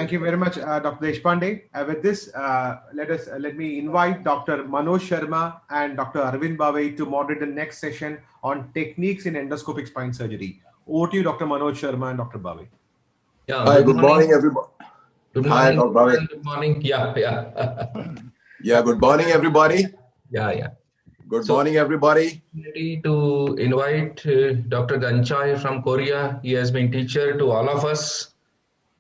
Thank you very much, Dr. Deshpande. With this, let me invite Dr. Manoj Sharma and Dr. Arvind Bave to moderate the next session on techniques in endoscopic spine surgery. Over to you, Dr. Manoj Sharma and Dr. Bave. Yeah. Hi, good morning, everybody. Good Hi, morning. Dr. Bave. Good morning. Yeah. Yeah, good morning, everybody. Yeah. Good morning, everybody. To invite Dr. Ganchai from Korea. He has been teacher to all of us,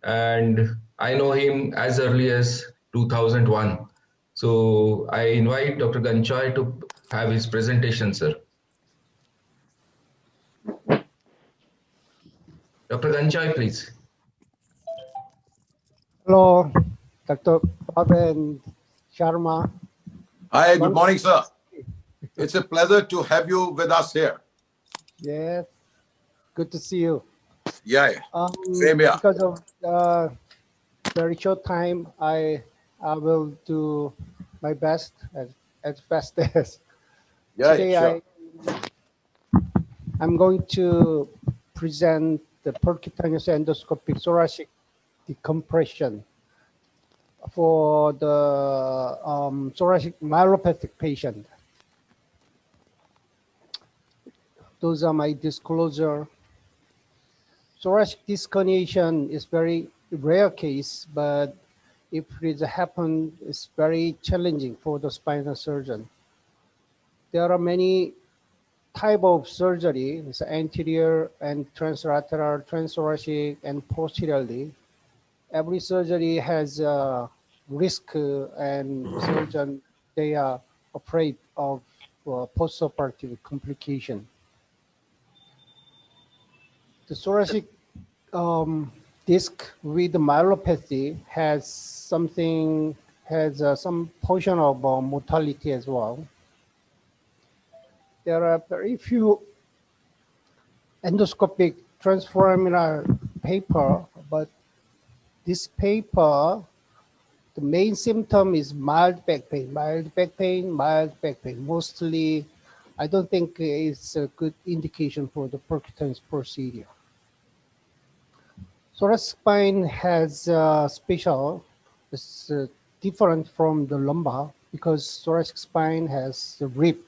and I know him as early as 2001. So I invite Dr. Ganchai to have his presentation, sir. Dr. Ganchai, please. Hello, Dr. Bhavan Sharma. Hi, good morning, sir. It's a pleasure to have you with us here. Yes, good to see you. Yeah. Same here. Because of very short time, I will do my best as fast as. Today, sure. I'm going to present the percutaneous endoscopic thoracic decompression for the thoracic myelopathic patient. Those are my disclosure. Thoracic disconnection is very rare case, but if it happens, it's very challenging for the spinal surgeon. There are many type of surgery, it's anterior and translateral, transthoracic, and posteriorly. Every surgery has a risk, and surgeon, they are afraid of postoperative complication. The thoracic disc with myelopathy has some portion of mortality as well. There are very few endoscopic transforaminal paper, but this paper, the main symptom is mild back pain. Mostly, I don't think it's a good indication for the percutaneous procedure. Thoracic spine has it's different from the lumbar because thoracic spine has the rib.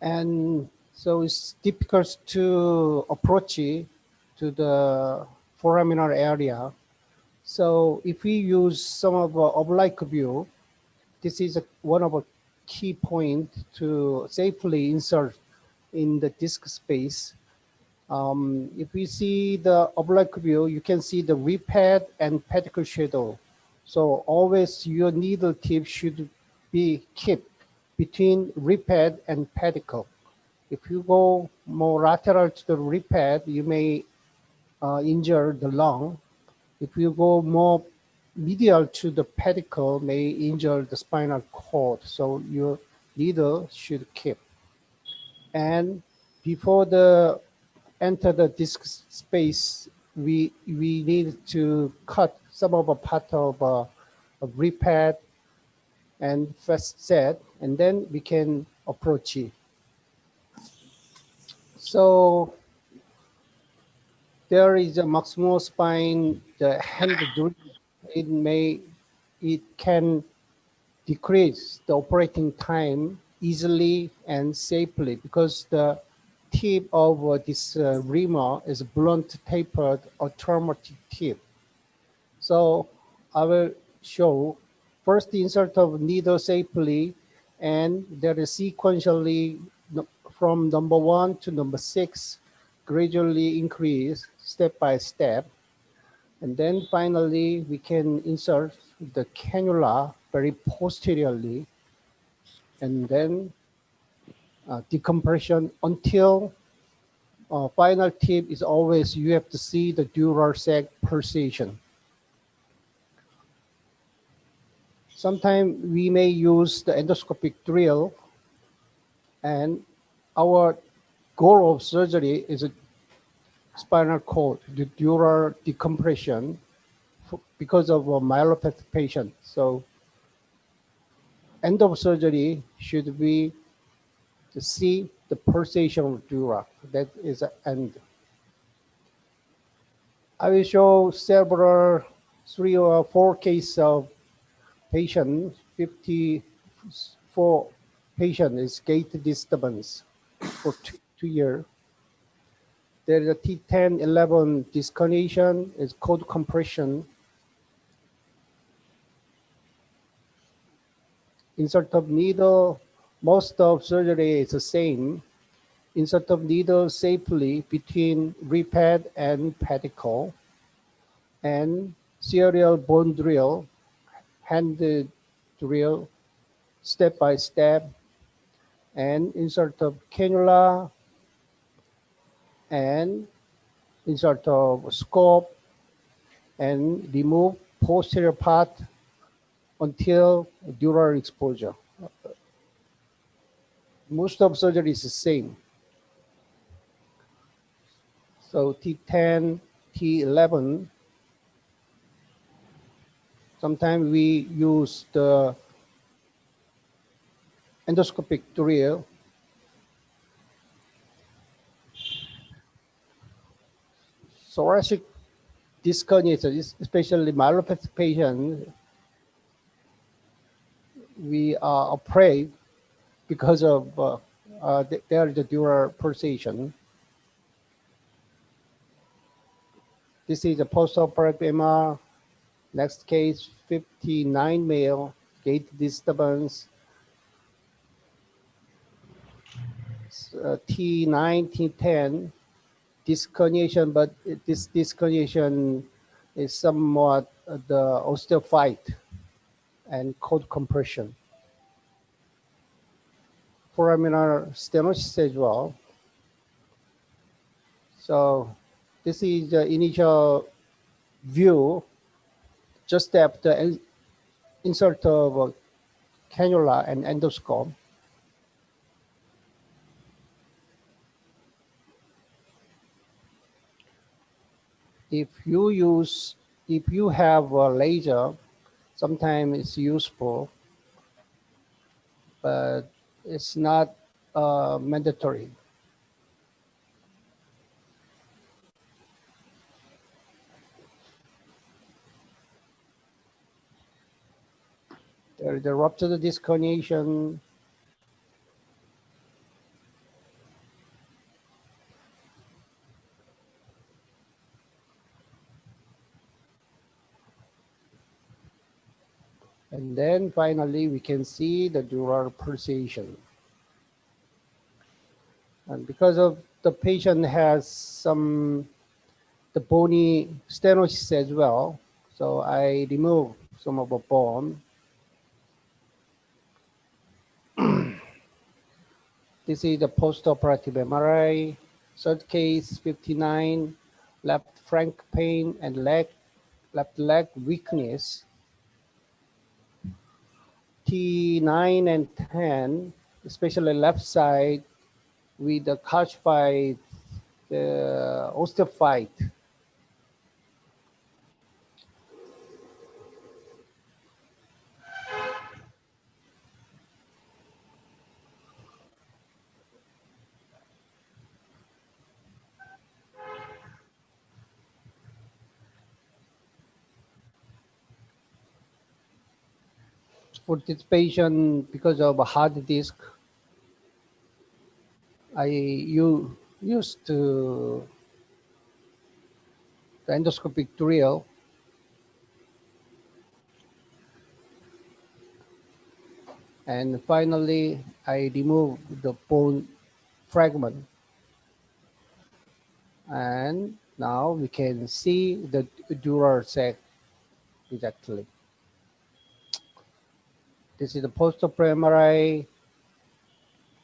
And so it's difficult to approach it to the foraminal area. So if we use some of oblique view, this is one of a key point to safely insert in the disc space. If we see the oblique view, you can see the rib head and pedicle shadow. So always your needle tip should be kept between rib head and pedicle. If you go more lateral to the rib head, you may injure the lung. If you go more medial to the pedicle, may injure the spinal cord. So your needle should keep. And before enter the disc space, we need to cut some of a part of a rib pad and facet, and then we can approach it. So there is a maximal spine, the hand drill, it can decrease the operating time easily and safely because the tip of this reamer is blunt tapered automatic tip. So I will show first the insert of needle safely, and there is sequentially from number 1 to number 6 gradually increase step by step. And then finally we can insert the cannula very posteriorly, and then decompression until final tip is always you have to see the dural sac pulsation. Sometimes we may use the endoscopic drill, and our goal of surgery is a spinal cord, the dural decompression because of a myelopathic patient. So end of surgery should be to see the pulsation of dura. That is the end. I will show several 3 or 4 cases of patient, 54 patient is gait disturbance for 2 years. There is a T10, 11 disconnection, is cold compression. Insert of needle, most of surgery is the same. Insert of needle safely between rib pad and pedicle, and serial bone drill, hand drill, step by step, and insert of cannula, and insert of scope, and remove posterior part until dural exposure. Most of surgery is the same. So T10, T11, sometimes we use the endoscopic drill. Thoracic dyskinesia, especially myelopathic patients, we are afraid because of there is a dural pulsation. This is a post-operative MR. Next case, 59 male, gait disturbance, T9, T10, disconnection, but this disconnection is somewhat the osteophyte and cold compression. Foraminal stenosis as well. So this is the initial view just after insert of cannula and endoscope. If you have a laser, sometimes it's useful, but it's not mandatory. There is a rupture disconnection. And then finally, we can see the dural pulsation. And because of the patient has the bony stenosis as well, so I remove some of the bone. This is the post-operative MRI. Third case, 59, left flank pain and left leg weakness. T9 and 10, especially left side, with the calcified osteophyte. For this patient, because of a hard disk, I used the endoscopic drill. And finally, I remove the bone fragment. And now we can see the dural sac exactly. This is the post-operative MRI.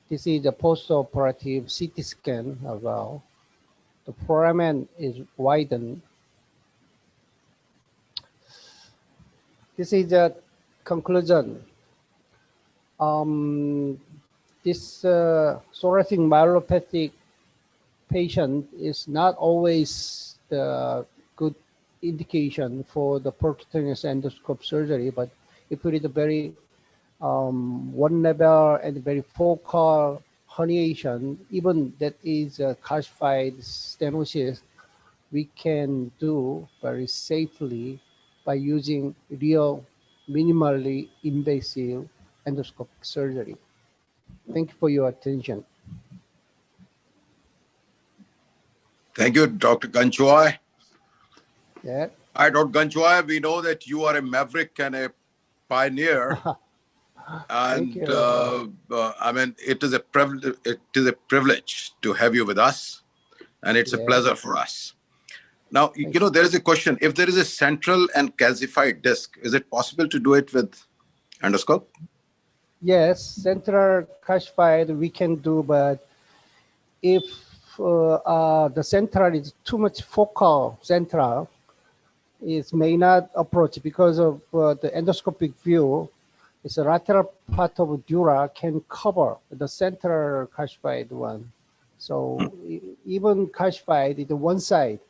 This is the post-operative CT scan as well. The foramen is widened. This is the conclusion. This thoracic myelopathic patient is not always the good indication for the percutaneous endoscope surgery, but if it is a very one level and very focal herniation, even that is a calcified stenosis, we can do very safely by using real minimally invasive endoscopic surgery. Thank you for your attention. Thank you, Dr. Ganchwai. Yeah. Hi, Dr. Ganchwai. We know that you are a maverick and a pioneer. Thank And you. I mean, it is a privilege to have you with us, and it's a Yeah. pleasure for us. Now, you know, there is a question: if there is a central and calcified disc, is it possible to do it with endoscope? Yes, central calcified we can do, but if the central is too much focal central, it may not approach because of the endoscopic view. It's a lateral part of dura can cover the central calcified one. So even calcified, the one side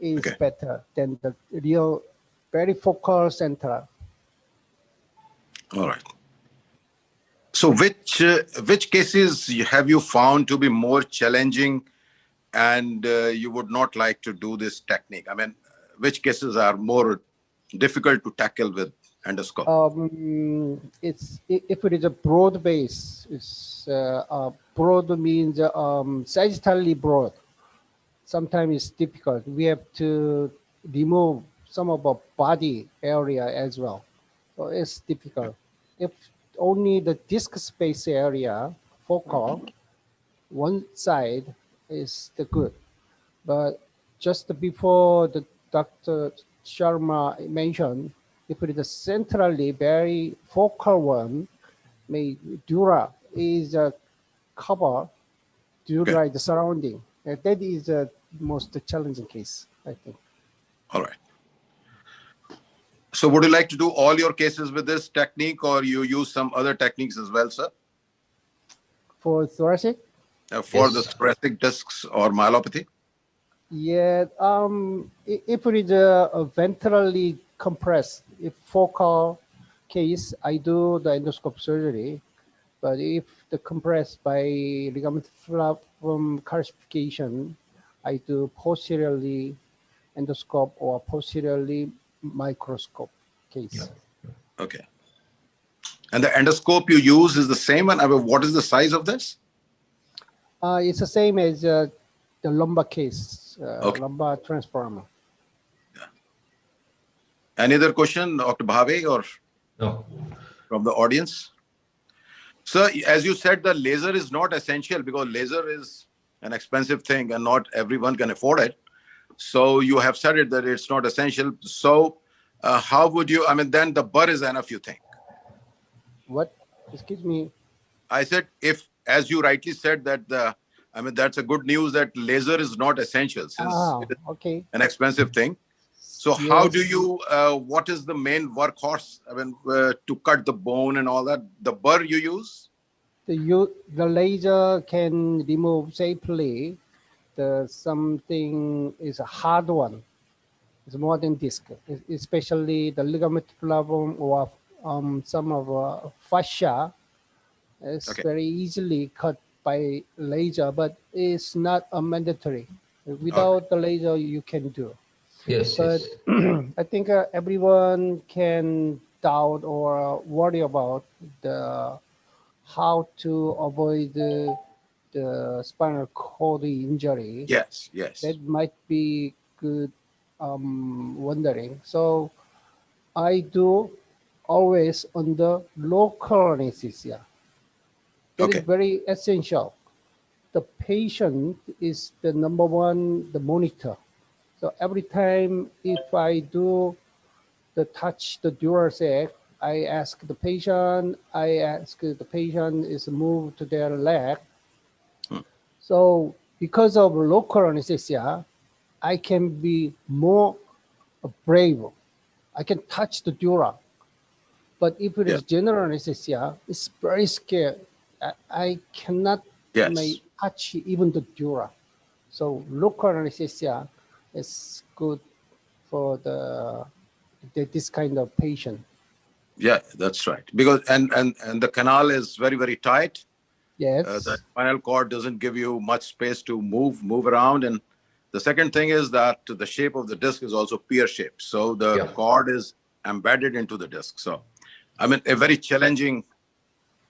is Okay. better than the real, very focal central. All right. So, which cases have you found to be more challenging, and you would not like to do this technique? I mean, which cases are more difficult to tackle with endoscope? It's if it is a broad base, it's broad means sagittally broad. Sometimes it's difficult. We have to remove some of our body area as well. So it's difficult. If only the disc space area, focal, one side is the good. But just before the Dr. Sharma mentioned, if it is a centrally very focal one, may dura is a cover, dura Okay. is the surrounding. That is the most challenging case, I think. All right. So would you like to do all your cases with this technique, or you use some other techniques as well, sir? For thoracic? For Yes. the thoracic discs or myelopathy? Yeah, if it is a ventrally compressed, if focal case, I do the endoscope surgery. But if the compressed by ligament flavum calcification, I do posteriorly endoscope or posteriorly microscope case. Okay. And the endoscope you use is the same one? I mean, what is the size of this? It's the same as the lumbar case, Okay. lumbar transformer. Any other question, Dr. Bhave, or No. from the audience? Sir, as you said, the laser is not essential because laser is an expensive thing and not everyone can afford it. So you have said it that it's not essential. So how would you, I mean, then the burr is enough, you think? What? Excuse me. I said, if, as you rightly said, that I mean, that's a good news that laser is not essential since it is Okay. an expensive thing. So how do you, what is the main workhorse? I mean, to cut the bone and all that, the burr you use? The laser can remove safely something is a hard one. It's more than disc, especially the ligament flavum or some of fascia. It's Okay. very easily cut by laser, but it's not a mandatory. Without the laser, you can do. Yes, But yes. I think everyone can doubt or worry about the how to avoid the spinal cord injury. Yes, yes. That might be good wondering. So I do always on the local anesthesia. That is Okay. very essential. The patient is the number one, the monitor. So every time if I do the touch the dural sac, I ask the patient is moved to their leg. So because of local anesthesia, I can be more brave. I can touch the dura. But if it Yeah. is general anesthesia, it's very scary. I cannot Yes. touch even the dura. So local anesthesia is good for this kind of patient. Yeah, that's right. Because and the canal is very, very tight. Yes. The spinal cord doesn't give you much space to move around, and The second thing is that the shape of the disc is also pear shaped. So the Yeah. cord is embedded into the disc. So, I mean, a very challenging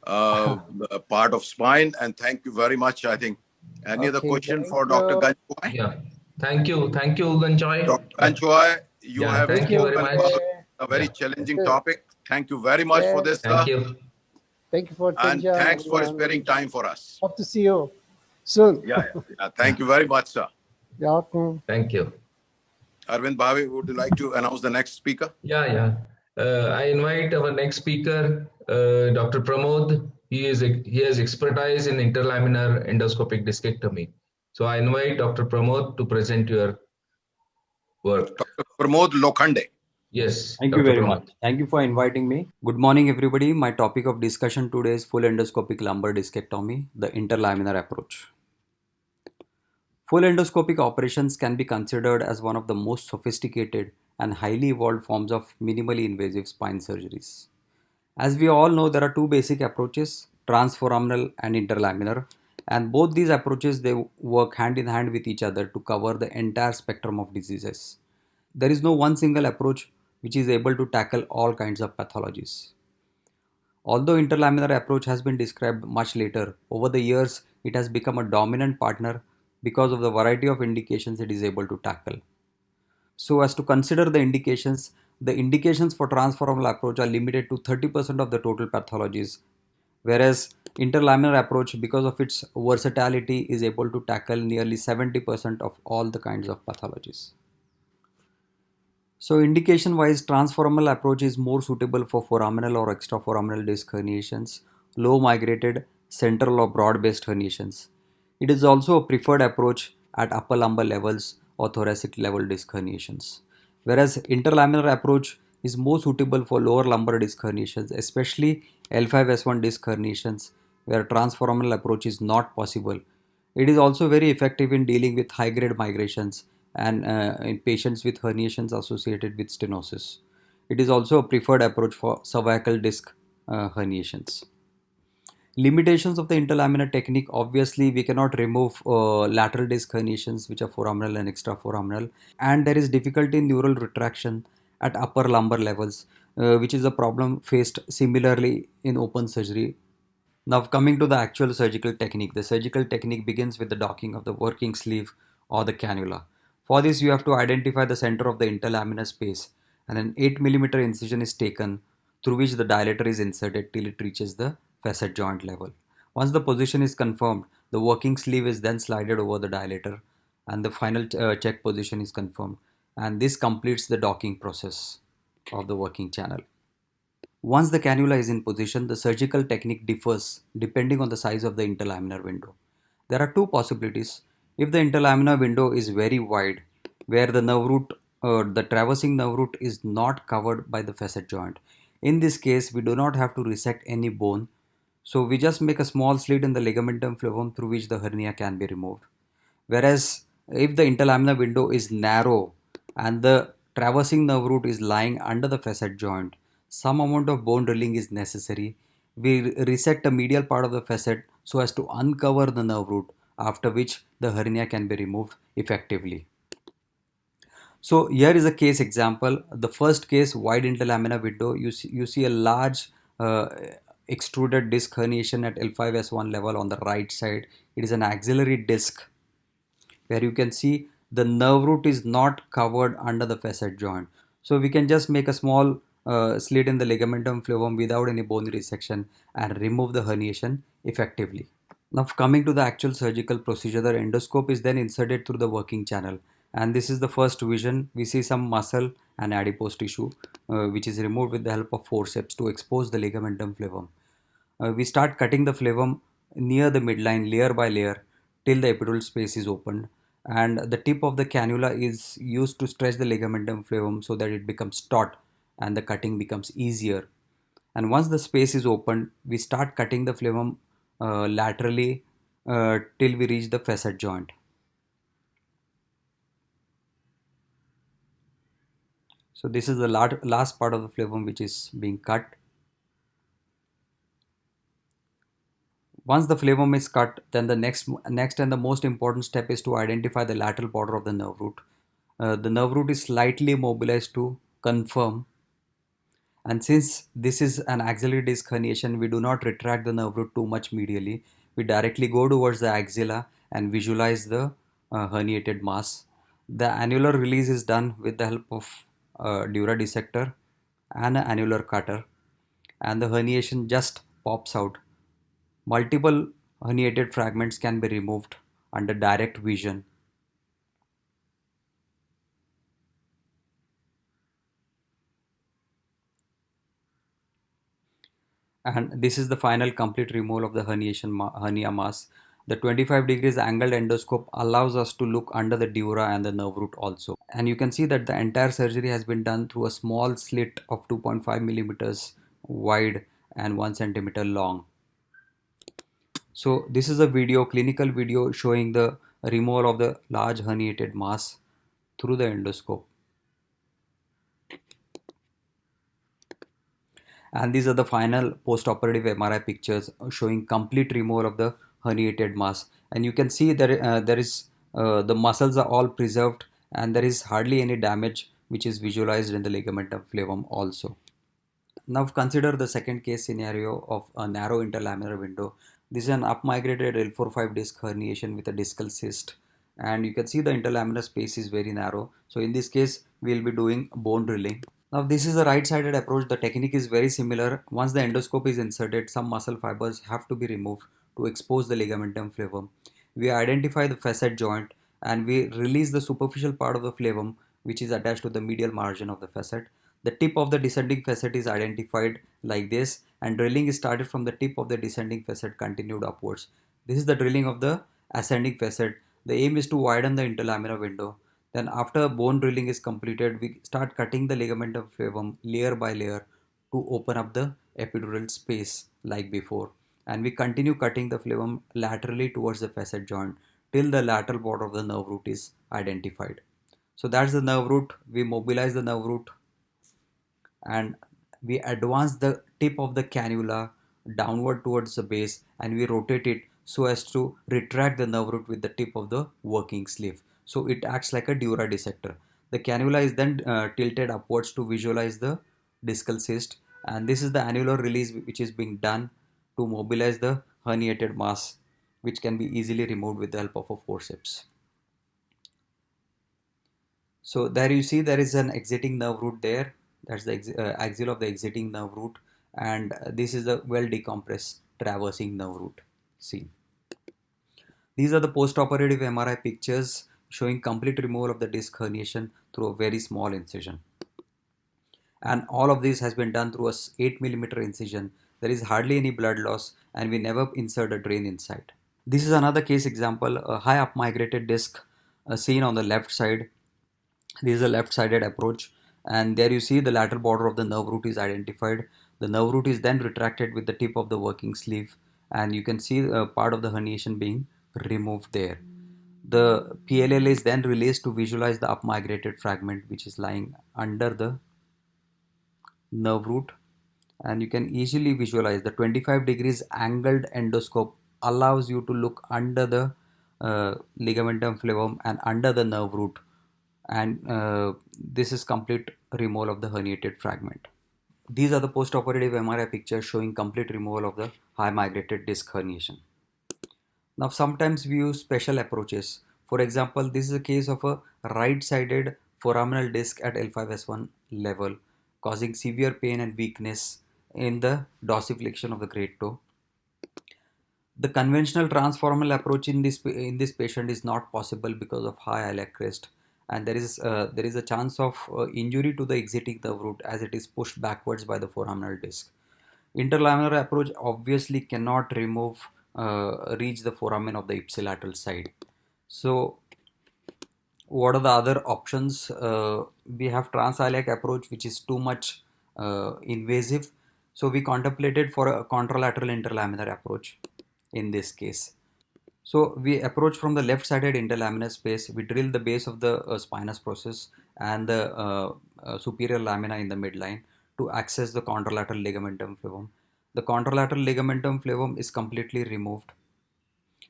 part of spine. And thank you very much. I think any other Okay, question thank for Dr. you. Ganchwai? Yeah. Thank you, Ganchai. Dr. Ganchwai, you Yeah, have thank you very spoken much. about a very Yeah, challenging Okay. topic. Thank you very much for Yeah, this, thank sir. you. thank you for And attention, thanks for everyone. sparing time for us. Hope to see you soon. Yeah. Thank you very much, sir. You're welcome. Thank you. Arvind Bhavi, would you like to announce the next speaker? Yeah. I invite our next speaker, Dr. Pramod. He has expertise in interlaminar endoscopic discectomy. So I invite Dr. Pramod to present your work. Dr. Pramod Lokhande. Yes, Thank you Dr. very Pramod. much. Thank you for inviting me. Good morning, everybody. My topic of discussion today is full endoscopic lumbar discectomy, the interlaminar approach. Full endoscopic operations can be considered as one of the most sophisticated and highly evolved forms of minimally invasive spine surgeries. As we all know, there are two basic approaches, transforaminal and interlaminar, and both these approaches they work hand in hand with each other to cover the entire spectrum of diseases. There is no one single approach which is able to tackle all kinds of pathologies. Although interlaminar approach has been described much later, over the years it has become a dominant partner because of the variety of indications it is able to tackle. So as to consider the indications for transforaminal approach are limited to 30% of the total pathologies, whereas interlaminar approach, because of its versatility, is able to tackle nearly 70% of all the kinds of pathologies. So indication wise, transforaminal approach is more suitable for foraminal or extraforaminal disc herniations, low migrated, central or broad based herniations. It is also a preferred approach at upper lumbar levels or thoracic level disc herniations. Whereas interlaminar approach is more suitable for lower lumbar disc herniations, especially L5S1 disc herniations, where transforaminal approach is not possible. It is also very effective in dealing with high grade migrations and in patients with herniations associated with stenosis. It is also a preferred approach for cervical disc herniations. Limitations of the interlaminar technique, obviously we cannot remove lateral disc herniations which are foraminal and extraforaminal, and there is difficulty in neural retraction at upper lumbar levels, which is a problem faced similarly in open surgery. Now coming to the actual surgical technique, the surgical technique begins with the docking of the working sleeve or the cannula. For this you have to identify the center of the interlaminar space, and an 8 millimeter incision is taken through which the dilator is inserted till it reaches the facet joint level. Once the position is confirmed, the working sleeve is then slided over the dilator and the final check position is confirmed, and this completes the docking process of the working channel. Once the cannula is in position, the surgical technique differs depending on the size of the interlaminar window. There are two possibilities. If the interlaminar window is very wide, where the nerve root or the traversing nerve root is not covered by the facet joint, in this case we do not have to resect any bone, so we just make a small slit in the ligamentum flavum through which the hernia can be removed. Whereas if the interlaminar window is narrow and the traversing nerve root is lying under the facet joint, some amount of bone drilling is necessary. We resect the medial part of the facet so as to uncover the nerve root, after which the hernia can be removed effectively. So here is a case example. The first case, wide interlaminar window, you see a large extruded disc herniation at L5S1 level on the right side. It is an axillary disc where you can see the nerve root is not covered under the facet joint. So we can just make a small slit in the ligamentum flavum without any bone resection and remove the herniation effectively. Now coming to the actual surgical procedure, the endoscope is then inserted through the working channel, and this is the first vision. We see some muscle and adipose tissue which is removed with the help of forceps to expose the ligamentum flavum. We start cutting the flavum near the midline layer by layer till the epidural space is opened, and the tip of the cannula is used to stretch the ligamentum flavum so that it becomes taut and the cutting becomes easier. And once the space is opened, we start cutting the flavum laterally till we reach the facet joint. So this is the last part of the flavum which is being cut. Once the flavum is cut, then the next and the most important step is to identify the lateral border of the nerve root. The nerve root is slightly mobilized to confirm, and since this is an axillary disc herniation, we do not retract the nerve root too much medially. We directly go towards the axilla and visualize the herniated mass. The annular release is done with the help of a dura dissector and an annular cutter, and the herniation just pops out. Multiple herniated fragments can be removed under direct vision. And this is the final complete removal of the hernia mass. The 25 degrees angled endoscope allows us to look under the dura and the nerve root also. And you can see that the entire surgery has been done through a small slit of 2.5 millimeters wide and 1 centimeter long. So this is a clinical video showing the removal of the large herniated mass through the endoscope. And these are the final post-operative MRI pictures showing complete removal of the herniated mass. And you can see that the muscles are all preserved and there is hardly any damage which is visualized in the ligamentum flavum also. Now consider the second case scenario of a narrow interlaminar window. This is an up-migrated L4-5 disc herniation with a discal cyst, and you can see the interlaminar space is very narrow. So in this case, we will be doing bone drilling. Now this is a right-sided approach. The technique is very similar. Once the endoscope is inserted, some muscle fibers have to be removed to expose the ligamentum flavum. We identify the facet joint and we release the superficial part of the flavum which is attached to the medial margin of the facet. The tip of the descending facet is identified like this, and drilling is started from the tip of the descending facet continued upwards. This is the drilling of the ascending facet. The aim is to widen the interlaminar window. Then after bone drilling is completed, we start cutting the ligamentum flavum layer by layer to open up the epidural space like before. And we continue cutting the flavum laterally towards the facet joint till the lateral border of the nerve root is identified. So that's the nerve root. We mobilize the nerve root and we advance the tip of the cannula downward towards the base and we rotate it so as to retract the nerve root with the tip of the working sleeve. So it acts like a dura dissector. The cannula is then tilted upwards to visualize the discal cyst, and this is the annular release which is being done to mobilize the herniated mass, which can be easily removed with the help of a forceps. So there you see there is an exiting nerve root there. That's the axil of the exiting nerve root, and this is the well decompressed traversing nerve root. See, these are the post-operative MRI pictures showing complete removal of the disc herniation through a very small incision. And all of this has been done through a 8 millimeter incision. There is hardly any blood loss and we never insert a drain inside. This is another case example, a high up migrated disc seen on the left side. This is a left-sided approach, and there you see the lateral border of the nerve root is identified. The nerve root is then retracted with the tip of the working sleeve, and you can see part of the herniation being removed there. The PLL is then released to visualize the up-migrated fragment which is lying under the nerve root, and you can easily visualize the 25 degrees angled endoscope allows you to look under the ligamentum flavum and under the nerve root, and this is complete removal of the herniated fragment. These are the post-operative MRI pictures showing complete removal of the high migrated disc herniation. Now sometimes we use special approaches. For example, this is a case of a right-sided foraminal disc at L5S1 level causing severe pain and weakness in the dorsiflexion of the great toe. The conventional transforaminal approach in this patient is not possible because of high iliac crest, and there is a chance of injury to the exiting nerve root as it is pushed backwards by the foraminal disc. Interlaminar approach obviously cannot reach the foramen of the ipsilateral side. So what are the other options? We have transiliac approach, which is too much invasive. So we contemplated for a contralateral interlaminar approach in this case. So we approach from the left-sided interlaminar space. We drill the base of the spinous process and the superior lamina in the midline to access the contralateral ligamentum flavum. The contralateral ligamentum flavum is completely removed.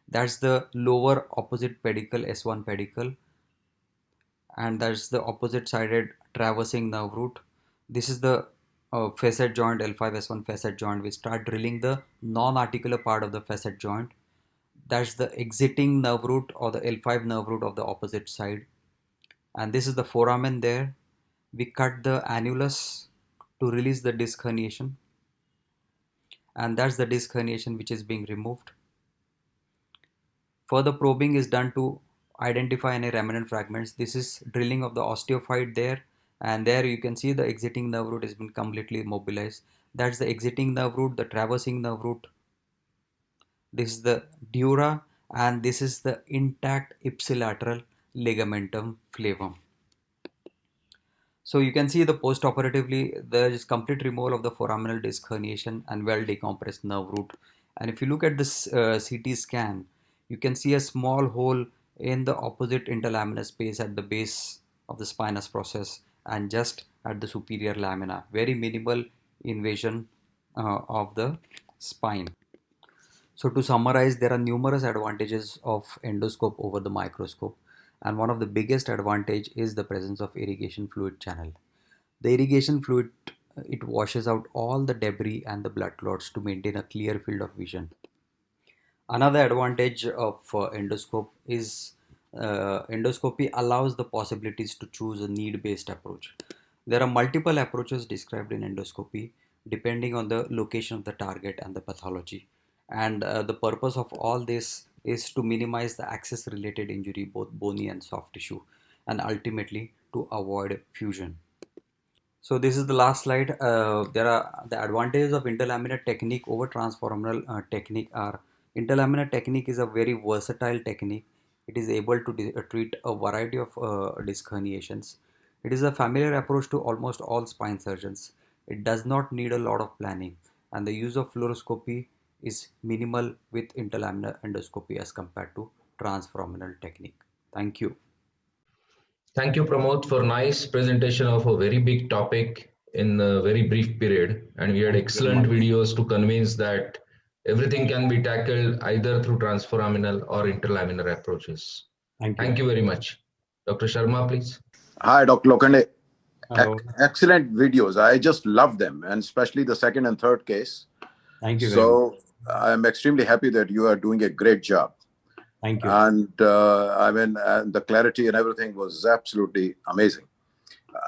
That's the lower opposite pedicle, S1 pedicle, and that's the opposite sided traversing nerve root. This is the facet joint, L5S1 facet joint. We start drilling the non-articular part of the facet joint. That's the exiting nerve root or the L5 nerve root of the opposite side. And this is the foramen there. We cut the annulus to release the disc herniation. And that's the disc herniation which is being removed. Further probing is done to identify any remnant fragments. This is drilling of the osteophyte there, and there you can see the exiting nerve root has been completely immobilized. That's the exiting nerve root, the traversing nerve root. This is the dura, and this is the intact ipsilateral ligamentum flavum. So you can see the post-operatively there is complete removal of the foraminal disc herniation and well decompressed nerve root. And if you look at this CT scan, you can see a small hole in the opposite interlaminar space at the base of the spinous process and just at the superior lamina. Very minimal invasion of the spine. So to summarize, there are numerous advantages of endoscope over the microscope, and one of the biggest advantage is the presence of irrigation fluid channel. The irrigation fluid, it washes out all the debris and the blood clots to maintain a clear field of vision. Another advantage of endoscope is endoscopy allows the possibilities to choose a need-based approach. There are multiple approaches described in endoscopy depending on the location of the target and the pathology. And the purpose of all this is to minimize the access-related injury, both bony and soft tissue, and ultimately to avoid fusion. So this is the last slide. There are the advantages of interlaminar technique over transforaminal technique are interlaminar technique is a very versatile technique. It is able to treat a variety of disc herniations. It is a familiar approach to almost all spine surgeons. It does not need a lot of planning, and the use of fluoroscopy is minimal with interlaminar endoscopy as compared to transforaminal technique. Thank you. Thank you, Pramod, for nice presentation of a very big topic in a very brief period. And we had excellent videos to convince that everything can be tackled either through transforaminal or interlaminar approaches. Thank you very much. Dr. Sharma, please. Hi, Dr. Lokande. Hello. Excellent videos. I just love them, and especially the second and third case. Thank you very much. So I'm extremely happy that you are doing a great job. Thank you. And I mean, the clarity and everything was absolutely amazing.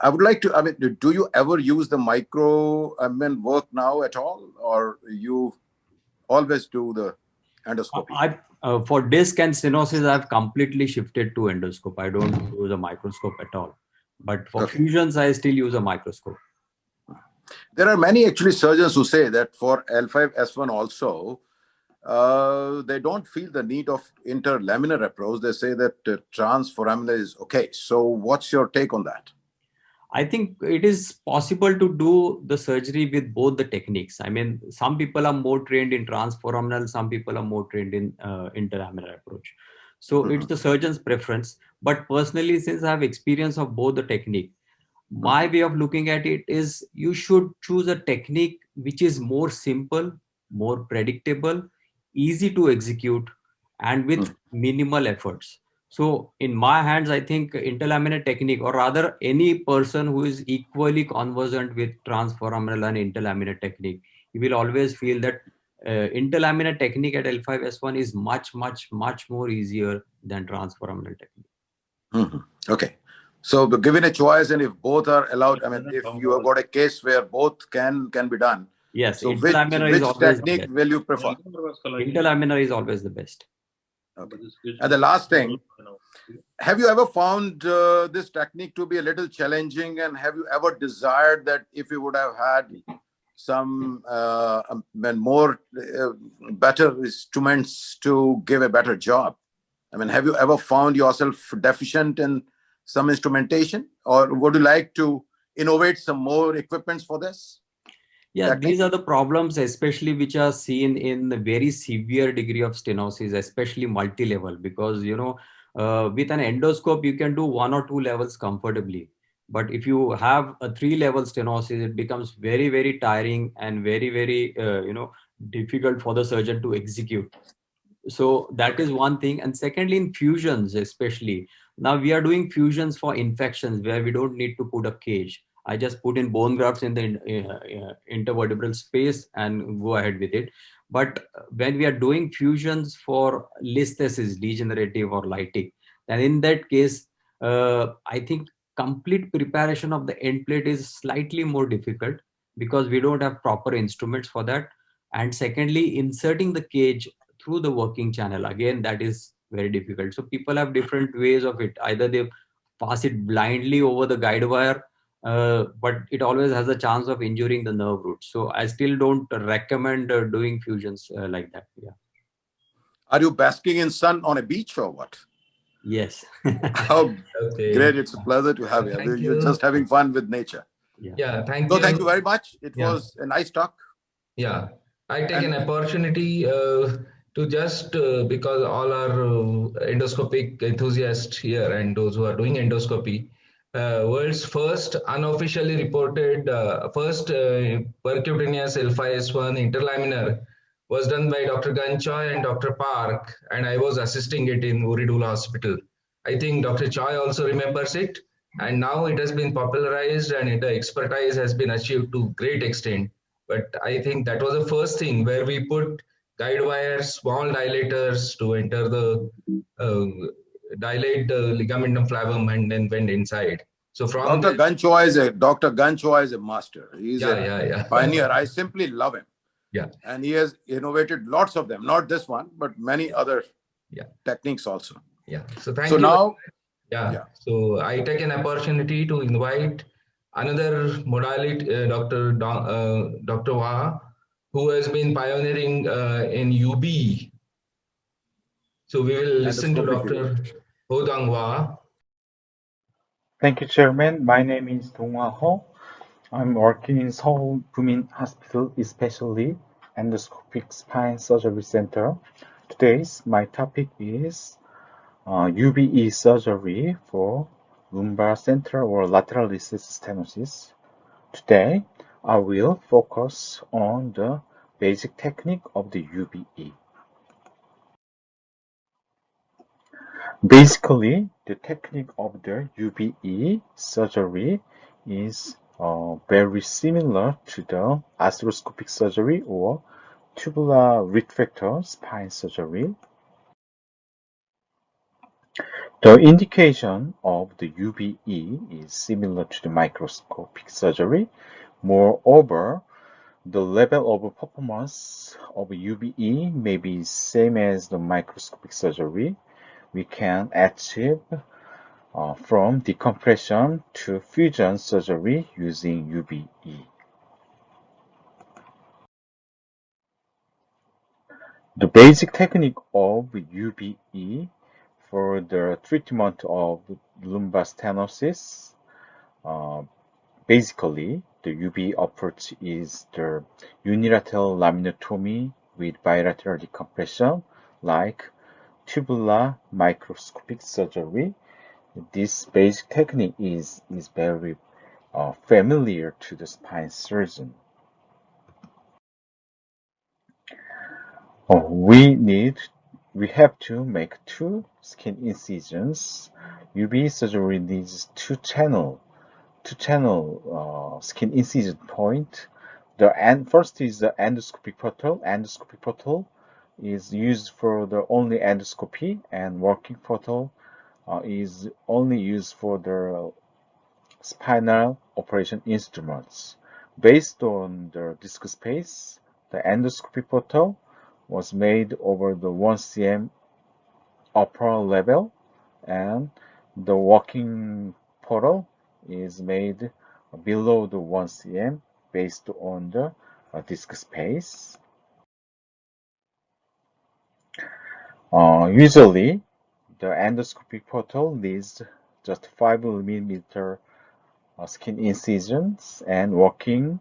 I would like to, I mean, do you ever use the micro, work now at all, or you always do the endoscopy? For disc and stenosis, I've completely shifted to endoscope. I don't use a microscope at all. But for fusions, I still use a microscope. There are many actually surgeons who say that for L5S1 also, they don't feel the need of interlaminar approach. They say that transforaminal is okay. So what's your take on that? I think it is possible to do the surgery with both the techniques. I mean, some people are more trained in transforaminal, some people are more trained in interlaminar approach. So it's the surgeon's preference. But personally, since I have experience of both the technique, my way of looking at it is you should choose a technique which is more simple, more predictable, easy to execute, and with minimal efforts. So in my hands, I think interlaminar technique, or rather any person who is equally conversant with transforaminal and interlaminar technique, you will always feel that interlaminar technique at L5S1 is much more easier than transforaminal technique. Okay. So given a choice, and if both are allowed, I mean, if you have got a case where both can be done, yes. So which technique will you prefer? Interlaminar is always the best. Okay. And the last thing, have you ever found this technique to be a little challenging, and have you ever desired that if you would have had some more better instruments to give a better job? I mean, have you ever found yourself deficient in some instrumentation, or would you like to innovate some more equipments for this? Yeah, these are the problems, especially which are seen in the very severe degree of stenosis, especially multi-level, because, you know, with an endoscope, you can do 1 or 2 levels comfortably. But if you have a 3-level stenosis, it becomes very, very tiring and very, very, difficult for the surgeon to execute. So that is one thing. And secondly, in fusions, especially now we are doing fusions for infections where we don't need to put a cage. I just put in bone grafts in the intervertebral space and go ahead with it. But when we are doing fusions for listhesis, degenerative or lytic, then in that case, I think complete preparation of the end plate is slightly more difficult because we don't have proper instruments for that. And secondly, inserting the cage through the working channel, again, that is very difficult. So people have different ways of it. Either they pass it blindly over the guide wire, but it always has a chance of injuring the nerve roots. So I still don't recommend doing fusions like that. Yeah. Are you basking in sun on a beach or what? Yes. How Okay. great. It's a pleasure to have you. Thank You're you. just having fun with nature. Yeah. Yeah, thank So thank you you. very much. It Yeah. was a nice talk. Yeah, I take an And opportunity to just because all are endoscopic enthusiasts here and those who are doing endoscopy, world's first unofficially reported first percutaneous L5S1 interlaminar was done by Dr. Ganchoy and Dr. Park, and I was assisting it in Uridula Hospital. I think Dr. Choi also remembers it, and now it has been popularized and the expertise has been achieved to great extent. But I think that was the first thing where we put guide wires, small dilators to enter the uh, dilate the ligamentum flavum and then went inside. So from there, Dr. Ganchoy is a master. He's yeah, a yeah, yeah, pioneer. I simply love him. yeah, And he has innovated lots of them, not this one, but many other yeah, techniques also. yeah. So So thank you. now, Yeah. yeah, So I take an opportunity to invite another modality, Dr. Wah, who has been pioneering in UB. So we will listen to endoscopic unit. Dr. Ho Dang Wah. Thank you, Chairman. My name is Dong-hwa Ho. I'm working in Seoul Bumin Hospital, especially Endoscopic Spine Surgery Center. Today's my topic is UBE surgery for lumbar central or lateral recess stenosis. Today, I will focus on the basic technique of the UBE. Basically, the technique of the UBE surgery is very similar to the arthroscopic surgery or tubular retractor spine surgery. The indication of the UBE is similar to the microscopic surgery. Moreover, the level of performance of UBE may be same as the microscopic surgery. We can achieve from decompression to fusion surgery using UBE. The basic technique of UBE for the treatment of lumbar stenosis, basically the UBE approach is the unilateral laminotomy with bilateral decompression like tubular microscopic surgery. This basic technique is very familiar to the spine surgeon. We have to make two skin incisions. UV surgery needs two channel skin incision point. First is the endoscopic portal. Endoscopic portal is used for the only endoscopy, and working portal is only used for the spinal operation instruments. Based on the disc space, the endoscopy portal was made over the 1 cm upper level, and the working portal is made below the 1 cm based on the disc space. Usually, the endoscopic portal needs just 5 mm skin incisions, and working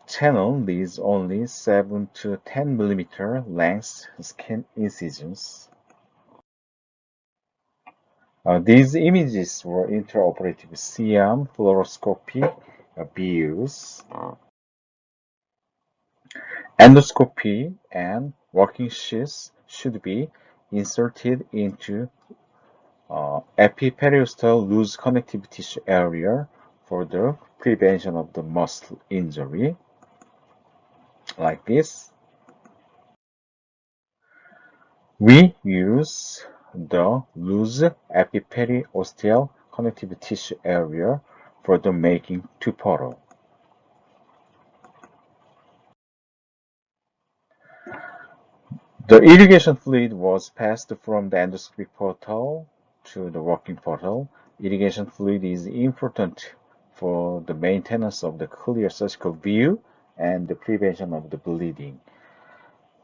channel needs only 7 to 10 mm length skin incisions. These images were intraoperative CM fluoroscopy views. Endoscopy and working sheaths should be inserted into epiperiosteal loose connective tissue area for the prevention of the muscle injury, like this. We use the loose epiperiosteal connective tissue area for the making two portal. The irrigation fluid was passed from the endoscopic portal to the working portal. Irrigation fluid is important for the maintenance of the clear surgical view and the prevention of the bleeding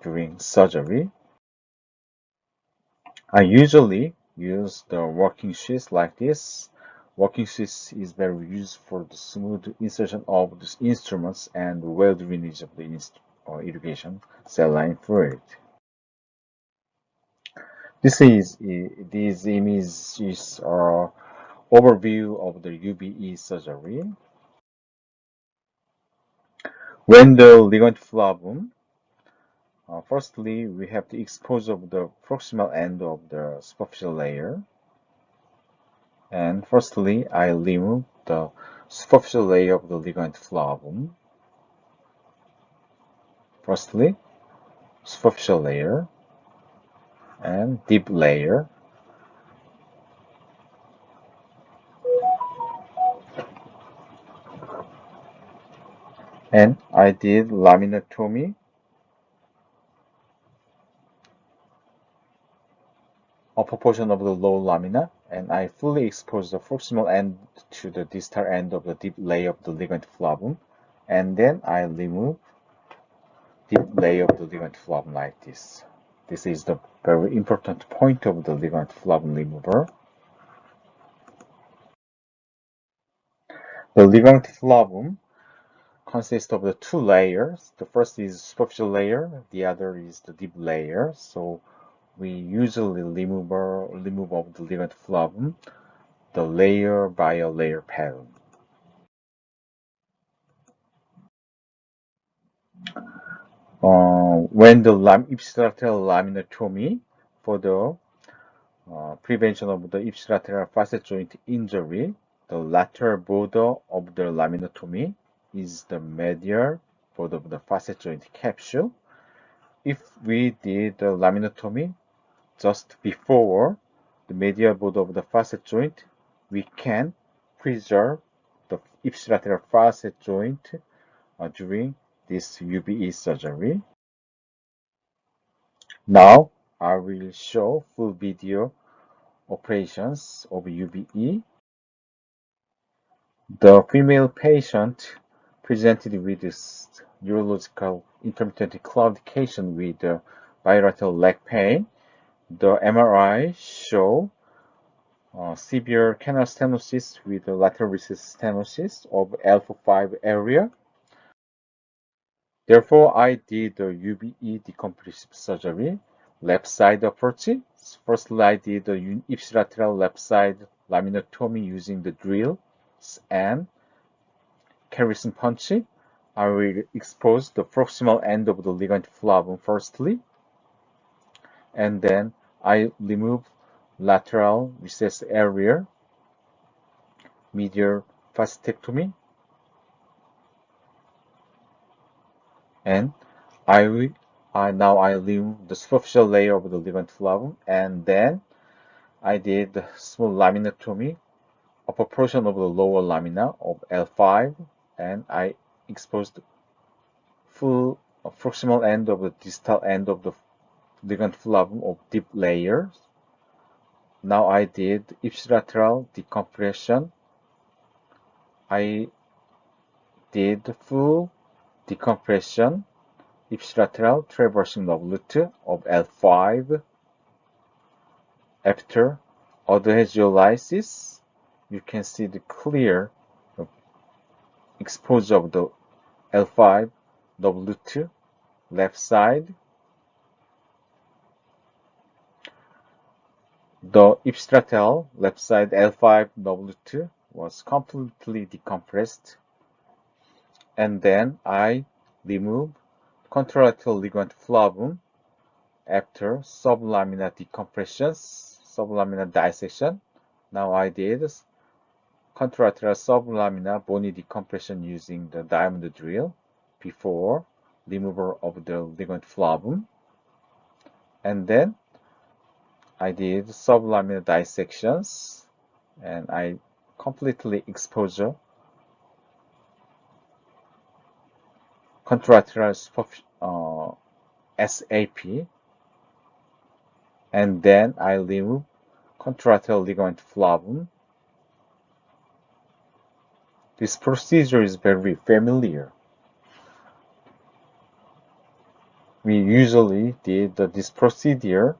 during surgery. I usually use the working sheath like this. Working sheath is very used for the smooth insertion of the instruments and well drainage of the irrigation saline fluid. These images are overview of the UBE surgery. When the ligament flavum, firstly we have the exposure of the proximal end of the superficial layer. And firstly, I remove the superficial layer of the ligament flavum. Firstly, superficial layer and deep layer. And I did laminectomy upper portion of the lower lamina, and I fully exposed the proximal end to the distal end of the deep layer of the ligament flavum, and then I remove deep layer of the ligament flavum like this. This is the very important point of the ligament flavum remover. The ligament flavum consists of the two layers. The first is superficial layer, the other is the deep layer. So we usually remove of the ligament flavum the layer by a layer pattern. When the ipsilateral laminectomy for the prevention of the ipsilateral facet joint injury, the lateral border of the laminectomy is the medial border of the facet joint capsule. If we did the laminectomy just before the medial border of the facet joint, we can preserve the ipsilateral facet joint during this UBE surgery. Now I will show full video operations of UBE. The female patient presented with this neurological intermittent claudication with bilateral leg pain. The MRI show severe canal stenosis with lateral recess stenosis of alpha 5 area. Therefore, I did the UBE decompressive surgery, left side approach. Firstly, I did the ipsilateral left side laminectomy using the drill and Harrison punch. I will expose the proximal end of the ligament flavum firstly, and then I remove lateral recess area, medial facetectomy, and now I remove the superficial layer of the ligament flavum, and then I did the small laminectomy upper portion of the lower lamina of L5, and I exposed full proximal end of the distal end of the ligament flavum of deep layers. Now I did ipsilateral decompression. I did full decompression ipsilateral traversing lobe of L5. After adhesiolysis, you can see the clear exposure of the L5 lobe left side. The ipsilateral left side L5W2 was completely decompressed, and then I removed contralateral ligament flavum after sublaminar decompressions, sublaminar dissection. Now I did contralateral sublaminar bony decompression using the diamond drill before removal of the ligament flavum, and then I did sublaminar dissections, and I completely exposure contralateral SAP, and then I remove contralateral ligament flavum. This procedure is very familiar. We usually did this procedure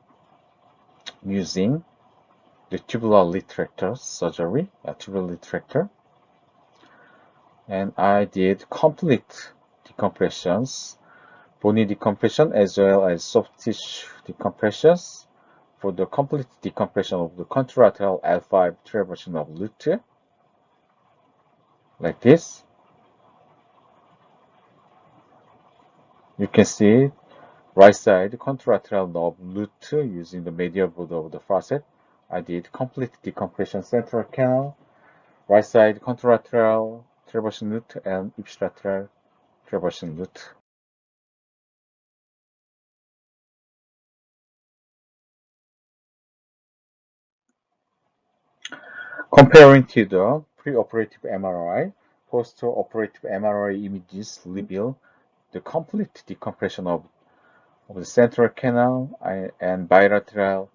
using the tubular retractor surgery, tubular retractor, and I did complete decompressions, bony decompression as well as soft tissue decompressions for the complete decompression of the contralateral L5 traversion of lutea, like this. You can see right side contralateral of lutea using the medial border of the facet. I did complete decompression central canal, right side contralateral traversion root and ipsilateral traversion root. Comparing to the preoperative MRI, post-operative MRI images reveal the complete decompression of the central canal and bilateral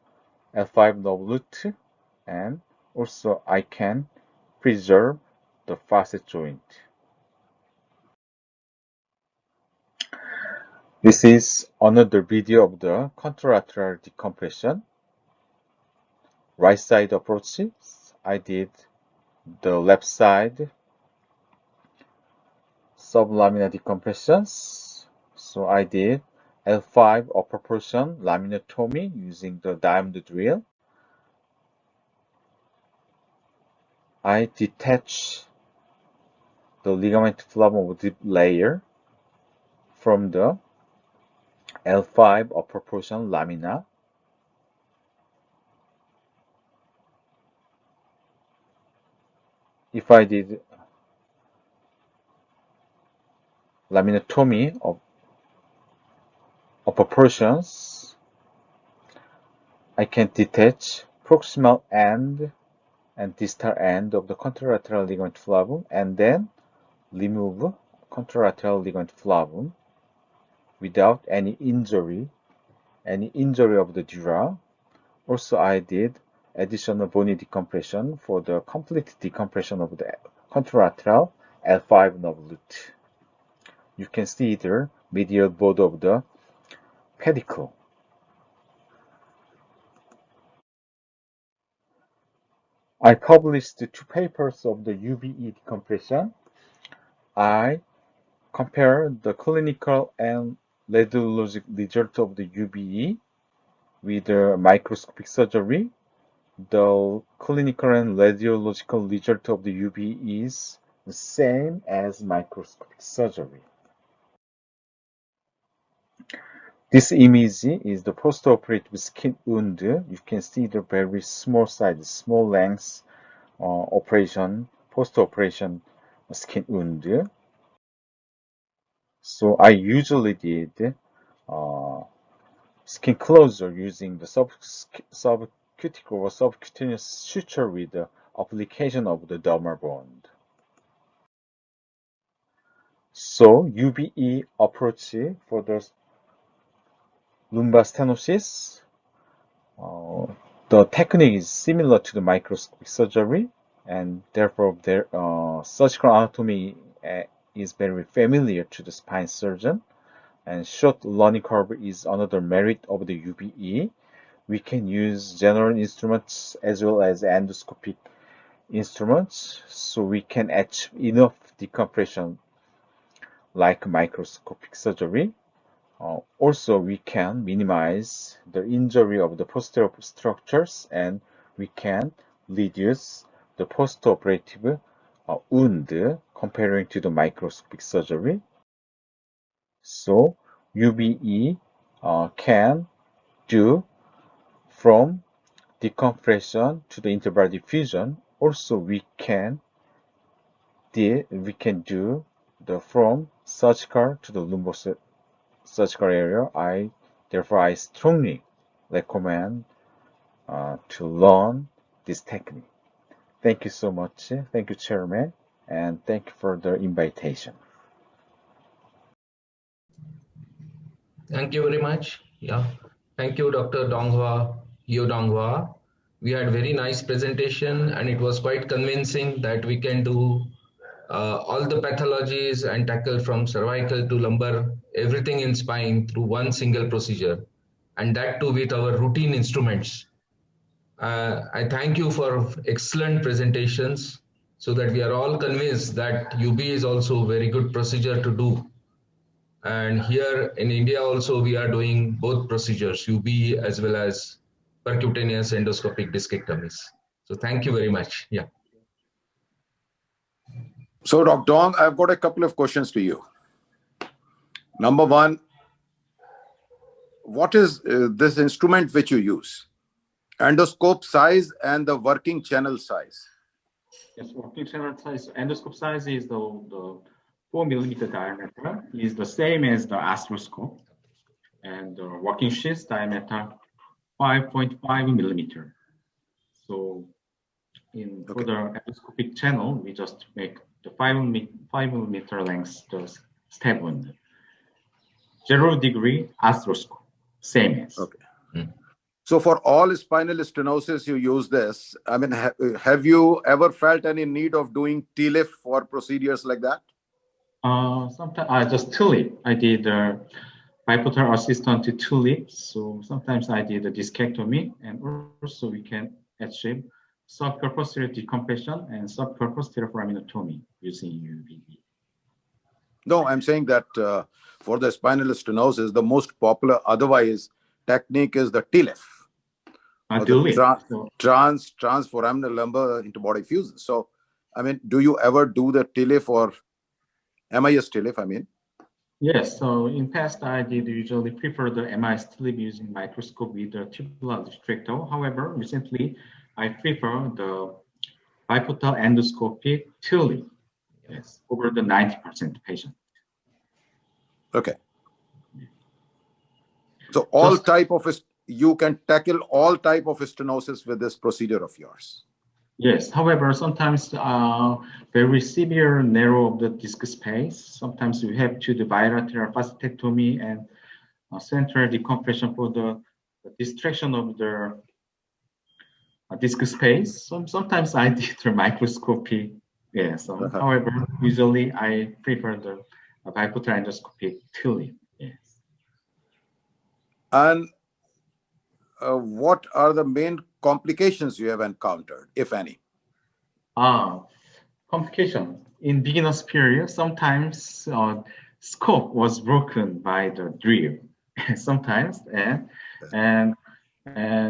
L5 lobe root, and also I can preserve the facet joint. This is another video of the contralateral decompression. Right side approaches, I did the left side sublaminar decompressions. So I did L5 upper portion laminotomy using the diamond drill. I detach the ligament flavum of deep layer from the L5 upper portion lamina. If I did laminotomy of upper portions, I can detach proximal end and distal end of the contralateral ligament flavum and then remove contralateral ligament flavum without any injury of the dura. Also, I did additional bony decompression for the complete decompression of the contralateral L5 nerve root. You can see the medial border of the pedicle. I published 2 papers of the UBE decompression. I compare the clinical and radiologic result of the UBE with the microscopic surgery. The clinical and radiological result of the UBE is the same as microscopic surgery. This image is the postoperative skin wound. You can see the very small size, small length post-operation skin wound. So I usually did skin closure using the subcuticle or subcutaneous suture with the application of the dermal bond. So UBE approach for the lumbar stenosis, the technique is similar to the microscopic surgery, and therefore their surgical anatomy is very familiar to the spine surgeon. And short learning curve is another merit of the UBE. We can use general instruments as well as endoscopic instruments, so we can achieve enough decompression like microscopic surgery. Also, we can minimize the injury of the posterior structures, and we can reduce the post-operative wound comparing to the microscopic surgery. So UBE can do from decompression to the interbody fusion. Also, we can do the from surgical to the lumbar surgical area. Therefore, I strongly recommend to learn this technique. Thank you so much. Thank you, Chairman, and thank you for the invitation. Thank you very much. Yeah. Thank you, Dr. Donghua, Yo Donghua. We had very nice presentation and it was quite convincing that we can do all the pathologies and tackle from cervical to lumbar, everything in spine through one single procedure, and that too with our routine instruments. I thank you for excellent presentations so that we are all convinced that UB is also a very good procedure to do. And here in India also we are doing both procedures, UB as well as percutaneous endoscopic discectomies. So thank you very much. Yeah. So, Dr. Dong, I've got a couple of questions to you. Number one, what is this instrument which you use? Endoscope size and the working channel size. Yes, working channel size, endoscope size is the 4 millimeter diameter, is the same as the astroscope, and the working sheath diameter 5.5 millimeter. So for the endoscopic channel, we just make the 5 millimeter length the step wound. 0 degree astroscope, same as. Okay. So for all spinal stenosis, you use this. I mean, have you ever felt any need of doing TLIF for procedures like that? Sometimes I just TLIF. I did bipolar assistant to TLIF. So sometimes I did a discectomy, and also we can achieve subcorpuscular decompression and subcorpuscular foraminotomy using UVB. No, I'm saying that for the spinal stenosis, the most popular otherwise technique is the TLIF. Transforaminal lumbar interbody fusion. So, I mean, do you ever do the TLIF or MIS TLIF, I mean? Yes, so in past I did usually prefer the MIS TLIF using microscope with the tubular restrictor. However, recently I prefer the bipolar endoscopic TLIF, yes, over the 90% patient. Okay. So you can tackle all type of stenosis with this procedure of yours. Yes, however, sometimes very severe narrow of the disc space. Sometimes we have to do bilateral facetectomy and central decompression for the distraction of the disc space. Sometimes I did the microscopy. Yes. However, usually I prefer the bipolar endoscopic TLIF. Yes. And what are the main complications you have encountered, if any? Complication in beginner's period. Sometimes scope was broken by the drill. Sometimes and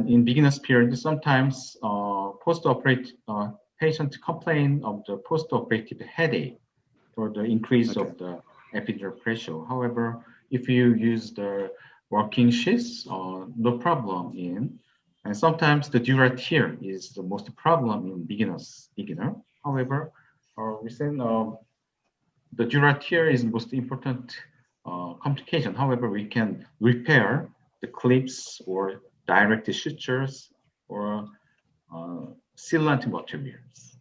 in beginner's period, sometimes post-operative patient complain of the post-operative headache for the increase of the epidural pressure. However, if you use the working sheath, no problem in. And sometimes the dural tear is the most problem in beginner. However, the dural tear is most important complication. However, we can repair the clips or direct sutures or sealant materials.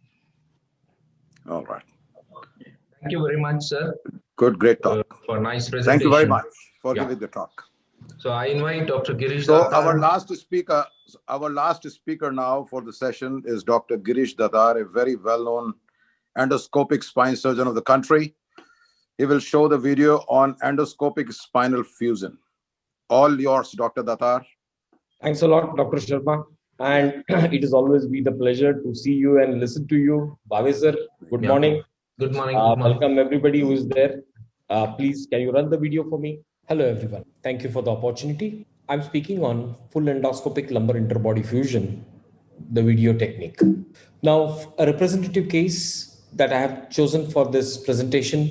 All right. Thank you very much, sir. Good, great talk. For nice presentation. Thank you very much for giving the talk. So I invite Dr. Girish. So our last speaker now for the session is Dr. Girish Datar, a very well-known endoscopic spine surgeon of the country. He will show the video on endoscopic spinal fusion. All yours, Dr. Datar. Thanks a lot, Dr. Sharma. And it is always be the pleasure to see you and listen to you. Bhave sir, good morning. Good morning. Welcome everybody who is there. Please, can you run the video for me? Hello everyone. Thank you for the opportunity. I'm speaking on full endoscopic lumbar interbody fusion, the video technique. Now, a representative case that I have chosen for this presentation,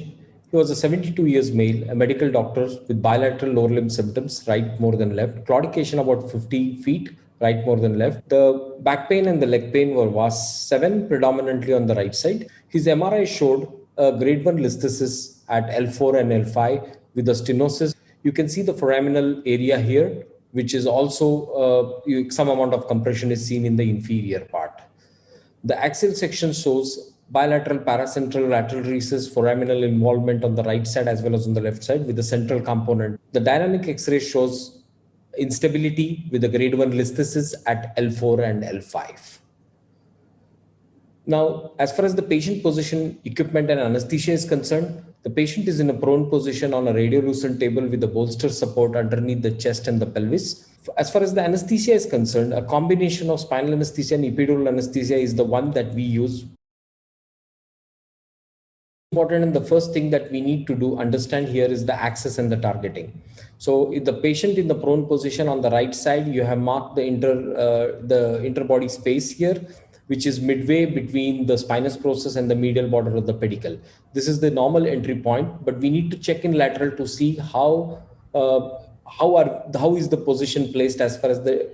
he was a 72 years male, a medical doctor with bilateral lower limb symptoms, right more than left, claudication about 50 feet, right more than left. The back pain and the leg pain were VAS 7, predominantly on the right side. His MRI showed a grade 1 listhesis at L4 and L5 with a stenosis. You can see the foraminal area here, which is also some amount of compression is seen in the inferior part. The axial section shows bilateral paracentral lateral recess foraminal involvement on the right side as well as on the left side with the central component. The dynamic X-ray shows instability with the grade 1 listhesis at L4 and L5. Now, as far as the patient position, equipment and anesthesia is concerned, the patient is in a prone position on a radiolucent table with a bolster support underneath the chest and the pelvis. As far as the anesthesia is concerned, a combination of spinal anesthesia and epidural anesthesia is the one that we use. Important, and the first thing that we need to understand here is the access and the targeting. So if the patient in the prone position on the right side, you have marked the interbody space here, which is midway between the spinous process and the medial border of the pedicle. This is the normal entry point, but we need to check in lateral to see how is the position placed as far as the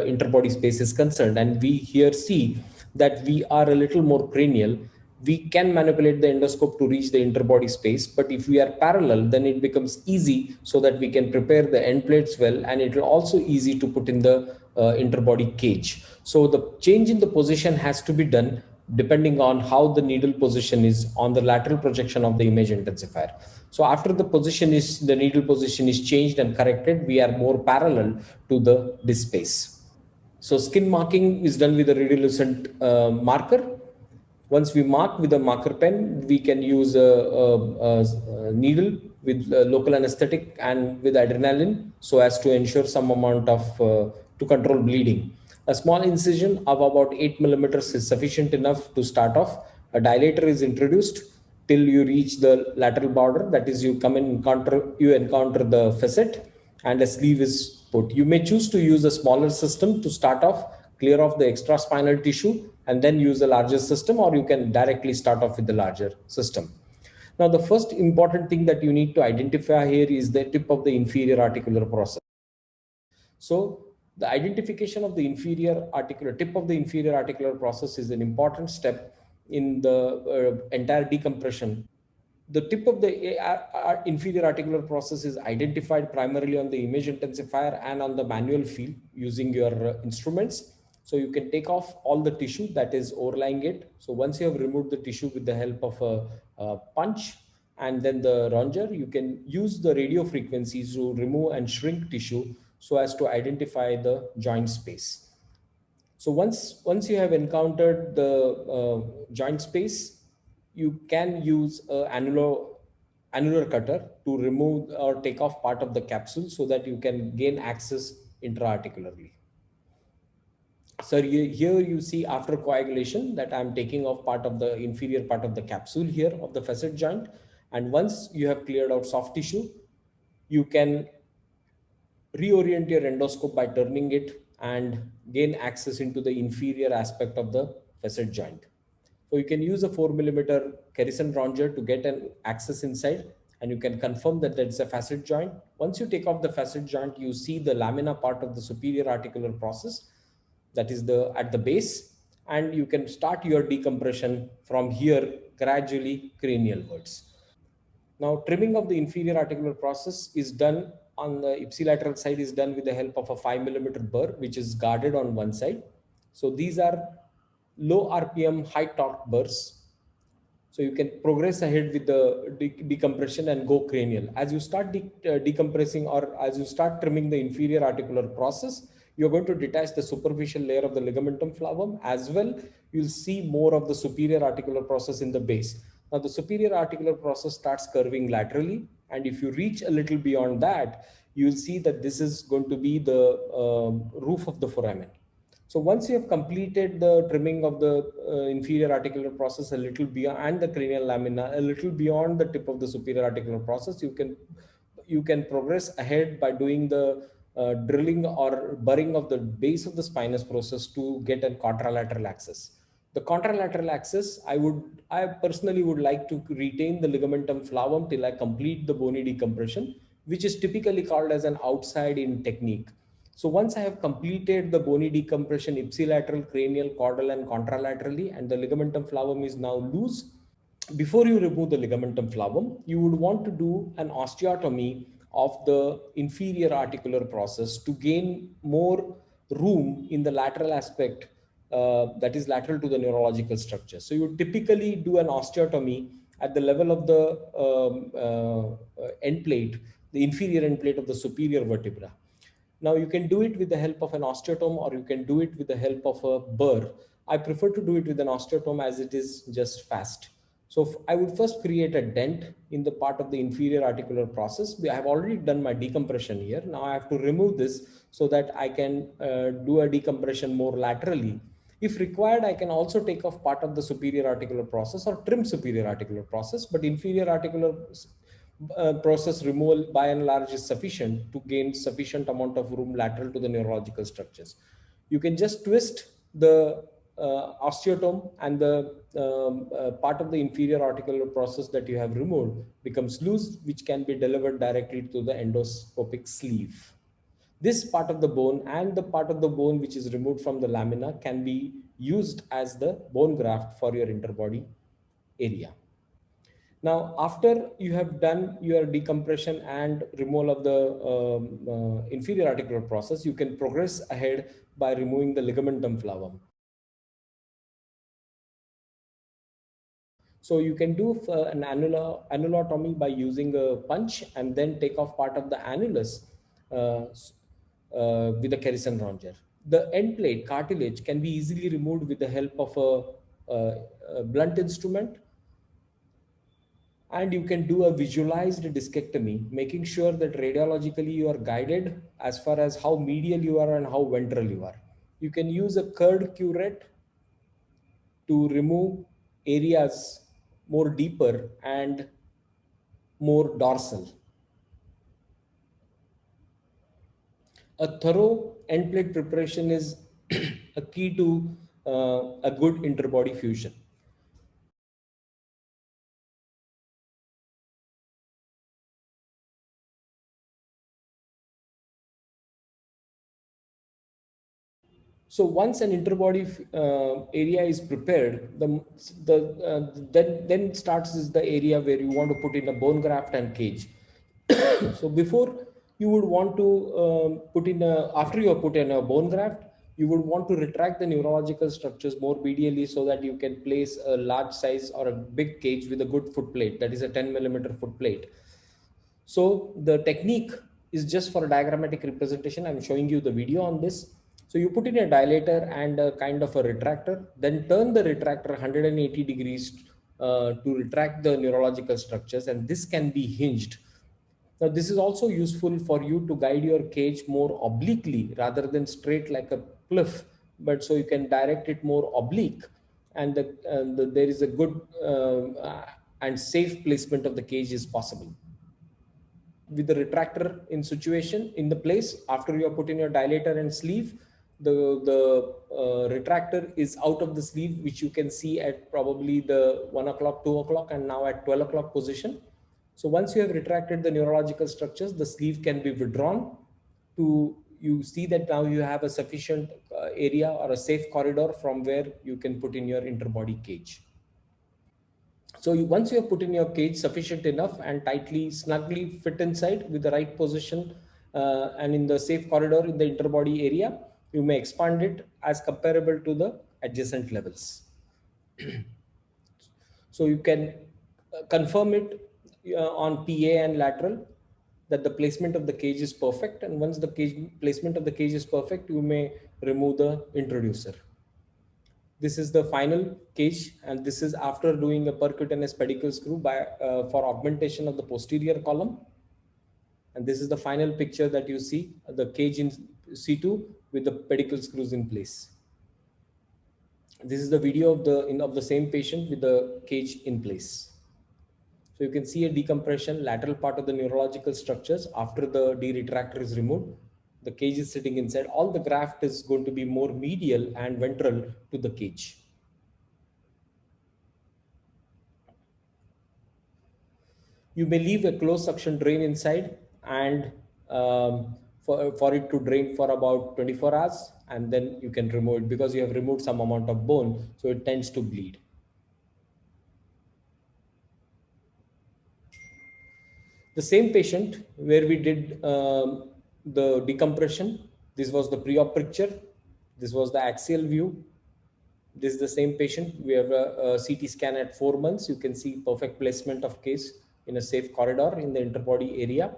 interbody space is concerned. And we here see that we are a little more cranial. We can manipulate the endoscope to reach the interbody space, but if we are parallel, then it becomes easy so that we can prepare the end plates well, and it will also easy to put in the interbody cage. So the change in the position has to be done depending on how the needle position is on the lateral projection of the image intensifier. So after the needle position is changed and corrected, we are more parallel to the disc space. So skin marking is done with a radiolucent marker. Once we mark with a marker pen, we can use a needle with local anesthetic and with adrenaline so as to ensure some amount of to control bleeding. A small incision of about 8 millimeters is sufficient enough to start off. A dilator is introduced till you reach the lateral border. That is, you encounter the facet, and a sleeve is put. You may choose to use a smaller system to start off, clear off the extra spinal tissue, and then use a larger system, or you can directly start off with the larger system. Now, the first important thing that you need to identify here is the tip of the inferior articular process. So the identification of the tip of the inferior articular process is an important step in the entire decompression. The tip of the inferior articular process is identified primarily on the image intensifier and on the manual feel using your instruments. So you can take off all the tissue that is overlying it. So once you have removed the tissue with the help of a punch and then the ronger, you can use the radio frequencies to remove and shrink tissue so as to identify the joint space. So once you have encountered the joint space, you can use an annular cutter to remove or take off part of the capsule so that you can gain access intraarticularly. So here you see after coagulation that I'm taking off part of the inferior part of the capsule here of the facet joint. And once you have cleared out soft tissue, you can reorient your endoscope by turning it and gain access into the inferior aspect of the facet joint. So you can use a 4 millimeter Kerrison ronger to get an access inside, and you can confirm that that's a facet joint. Once you take off the facet joint, you see the lamina part of the superior articular process, that is at the base, and you can start your decompression from here gradually cranialwards. Now, trimming of the inferior articular process is done on the ipsilateral side is done with the help of a 5 millimeter burr, which is guarded on one side. So these are low RPM, high torque burrs. So you can progress ahead with the decompression and go cranial. As you start decompressing or as you start trimming the inferior articular process, you're going to detach the superficial layer of the ligamentum flavum. As well, you'll see more of the superior articular process in the base. Now the superior articular process starts curving laterally, and if you reach a little beyond that, you'll see that this is going to be the roof of the foramen. So once you have completed the trimming of the inferior articular process a little beyond and the cranial lamina, a little beyond the tip of the superior articular process, you can progress ahead by doing the drilling or burring of the base of the spinous process to get a contralateral access. The contralateral access, I personally would like to retain the ligamentum flavum till I complete the bony decompression, which is typically called as an outside in technique. So once I have completed the bony decompression ipsilateral, cranial, caudal, and contralaterally, and the ligamentum flavum is now loose, before you remove the ligamentum flavum, you would want to do an osteotomy of the inferior articular process to gain more room in the lateral aspect, that is lateral to the neurological structure. So you typically do an osteotomy at the level of the end plate, the inferior end plate of the superior vertebra. Now you can do it with the help of an osteotome, or you can do it with the help of a burr. I prefer to do it with an osteotome as it is just fast. So I would first create a dent in the part of the inferior articular process. I have already done my decompression here. Now I have to remove this so that I can do a decompression more laterally. If required, I can also take off part of the superior articular process or trim superior articular process, but inferior articular process removal by and large is sufficient to gain sufficient amount of room lateral to the neurological structures. You can just twist the osteotome, and the part of the inferior articular process that you have removed becomes loose, which can be delivered directly to the endoscopic sleeve. This part of the bone and the part of the bone which is removed from the lamina can be used as the bone graft for your interbody area. Now, after you have done your decompression and removal of the inferior articular process, you can progress ahead by removing the ligamentum flavum. So you can do an annulotomy by using a punch and then take off part of the annulus with a Kerrison ronger. The end plate cartilage can be easily removed with the help of a blunt instrument, and you can do a visualized discectomy, making sure that radiologically you are guided as far as how medial you are and how ventral you are. You can use a curved curette to remove areas more deeper and more dorsal. A thorough end plate preparation is a key to a good interbody fusion. So once an interbody area is prepared, then starts is the area where you want to put in a bone graft and cage. So before you would want to after you have put in a bone graft, you would want to retract the neurological structures more medially so that you can place a large size or a big cage with a good foot plate, that is a 10 mm foot plate. So the technique is just for a diagrammatic representation. I'm showing you the video on this. So you put in a dilator and a kind of a retractor, then turn the retractor 180 degrees to retract the neurological structures, and this can be hinged. Now, this is also useful for you to guide your cage more obliquely rather than straight like a cliff, but so you can direct it more oblique, and there is a good and safe placement of the cage is possible. With the retractor in situation in the place, after you have put in your dilator and sleeve, the retractor is out of the sleeve, which you can see at probably the 1 o'clock, 2 o'clock, and now at 12 o'clock position. So once you have retracted the neurological structures, the sleeve can be withdrawn to, you see that now you have a sufficient area or a safe corridor from where you can put in your interbody cage. So once you have put in your cage sufficient enough and tightly, snugly fit inside with the right position and in the safe corridor in the interbody area, you may expand it as comparable to the adjacent levels. So you can confirm it on PA and lateral that the placement of the cage is perfect. And once the placement of the cage is perfect, you may remove the introducer. This is the final cage, and this is after doing a percutaneous pedicle screw for augmentation of the posterior column. And this is the final picture that you see, the cage in situ with the pedicle screws in place. This is the video of the same patient with the cage in place. So you can see a decompression, lateral part of the neurological structures after the D retractor is removed. The cage is sitting inside. All the graft is going to be more medial and ventral to the cage. You may leave a closed suction drain inside and for it to drain for about 24 hours, and then you can remove it because you have removed some amount of bone, so it tends to bleed. The same patient where we did the decompression, this was the pre-op picture, this was the axial view. This is the same patient. We have a CT scan at 4 months. You can see perfect placement of case in a safe corridor in the interbody area.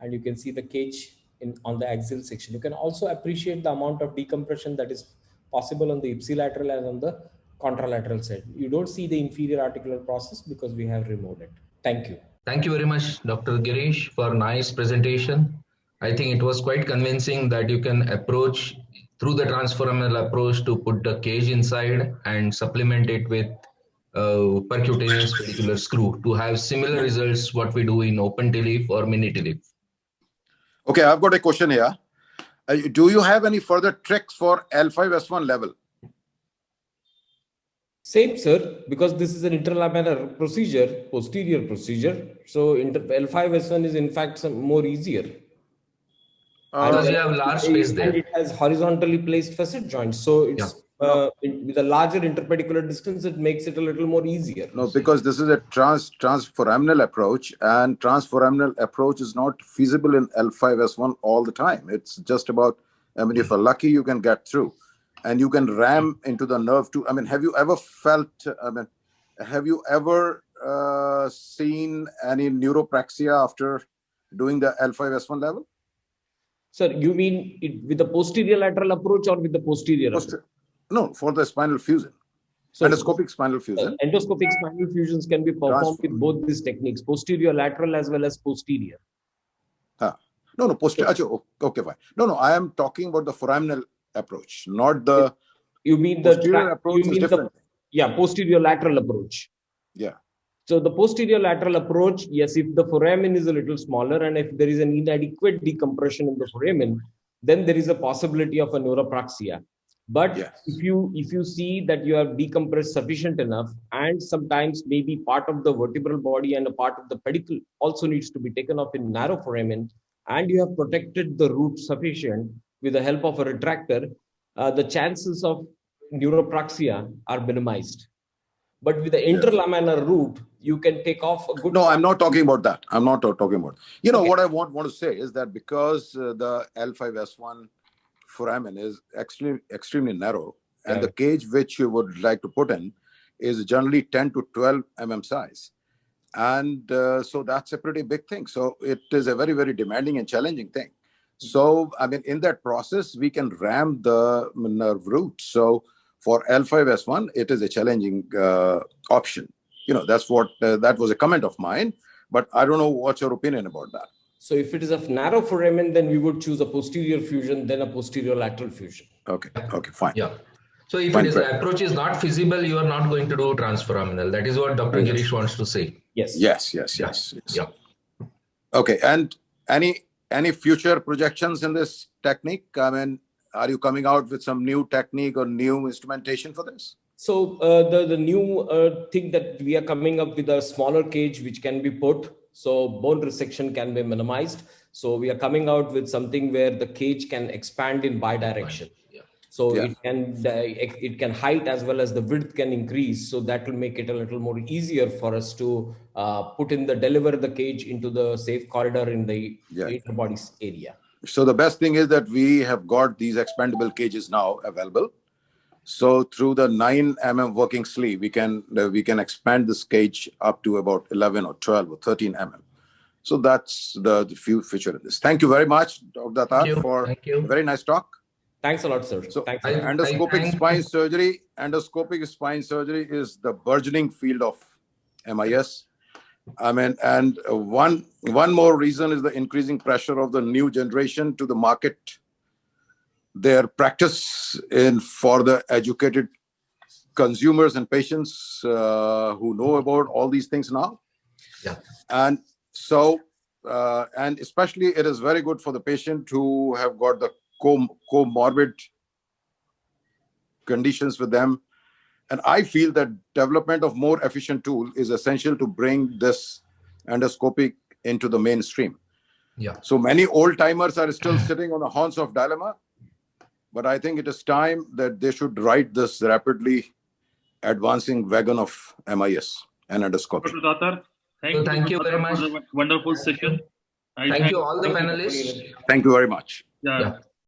And you can see the cage on the axial section. You can also appreciate the amount of decompression that is possible on the ipsilateral and on the contralateral side. You don't see the inferior articular process because we have removed it. Thank you. Thank you very much, Dr. Girish, for nice presentation. I think it was quite convincing that you can approach through the transforaminal approach to put the cage inside and supplement it with percutaneous pedicular screw to have similar results what we do in open TLIF or mini TLIF. Okay, I've got a question here. Do you have any further tricks for L5S1 level? Same, sir, because this is an interlaminar procedure, posterior procedure. So L5S1 is in fact some more easier. Because you have large space there. And it has horizontally placed facet joints. So it's with a larger interpedicular distance, it makes it a little more easier. No, because this is a transforaminal approach, and transforaminal approach is not feasible in L5S1 all the time. It's just about, I mean, if you're lucky, you can get through. And you can ram into the nerve too. I mean, have you ever felt, have you ever seen any neuropraxia after doing the L5S1 level? Sir, you mean it with the posterior lateral approach or with the posterior approach? No, for the spinal fusion. So endoscopic spinal fusion. Endoscopic spinal fusions can be performed with both these techniques, posterior lateral as well as posterior. No, posterior. Okay, fine. No, I am talking about the foraminal approach, not the. You mean posterior approach is different. Posterior lateral approach. Yeah. So the posterior lateral approach, yes, if the foramen is a little smaller and if there is an inadequate decompression in the foramen, then there is a possibility of a neuropraxia. But if you see that you have decompressed sufficient enough, and sometimes maybe part of the vertebral body and a part of the pedicle also needs to be taken off in narrow foramen, and you have protected the root sufficient with the help of a retractor, the chances of neuropraxia are minimized. But with the interlaminar root, you can take off a good. No, I'm not talking about that. I'm not talking about. What I want to say is that because the L5S1 foramen is extremely narrow, and the cage which you would like to put in is generally 10 to 12 mm size. And so that's a pretty big thing. So it is a very, very demanding and challenging thing. So, I mean, in that process, we can ram the nerve root. So for L5S1, it is a challenging option. That's what, that was a comment of mine, but I don't know what's your opinion about that. So if it is a narrow foramen, then we would choose a posterior fusion, then a posterior lateral fusion. Okay, fine. Yeah. So if the approach is not feasible, you are not going to do transforaminal. That is what Dr. Girish wants to say. Yes. Yeah. Okay, and any future projections in this technique? I mean, are you coming out with some new technique or new instrumentation for this? So the new thing that we are coming up with a smaller cage which can be put, so bone resection can be minimized. So we are coming out with something where the cage can expand in bidirection. So it can height as well as the width can increase. So that will make it a little more easier for us to deliver the cage into the safe corridor in the interbodies area. So the best thing is that we have got these expandable cages now available. So through the 9 mm working sleeve, we can expand this cage up to about 11 or 12 or 13 mm. So that's the feature of this. Thank you very much, Dr. Datta, for a very nice talk. Thanks a lot, sir. So endoscopic spine surgery is the burgeoning field of MIS. I mean, and one more reason is the increasing pressure of the new generation to the market their practice for the educated consumers and patients who know about all these things now. Yeah. And so, and especially it is very good for the patient who have got the comorbid conditions with them. And I feel that development of more efficient tool is essential to bring this endoscopic into the mainstream. Yeah. So many old timers are still sitting on the haunch of dilemma, but I think it is time that they should ride this rapidly advancing wagon of MIS and endoscopy. Dr. Thank you very much. For the wonderful session. Thank you all the panelists. Thank you very much. Yeah.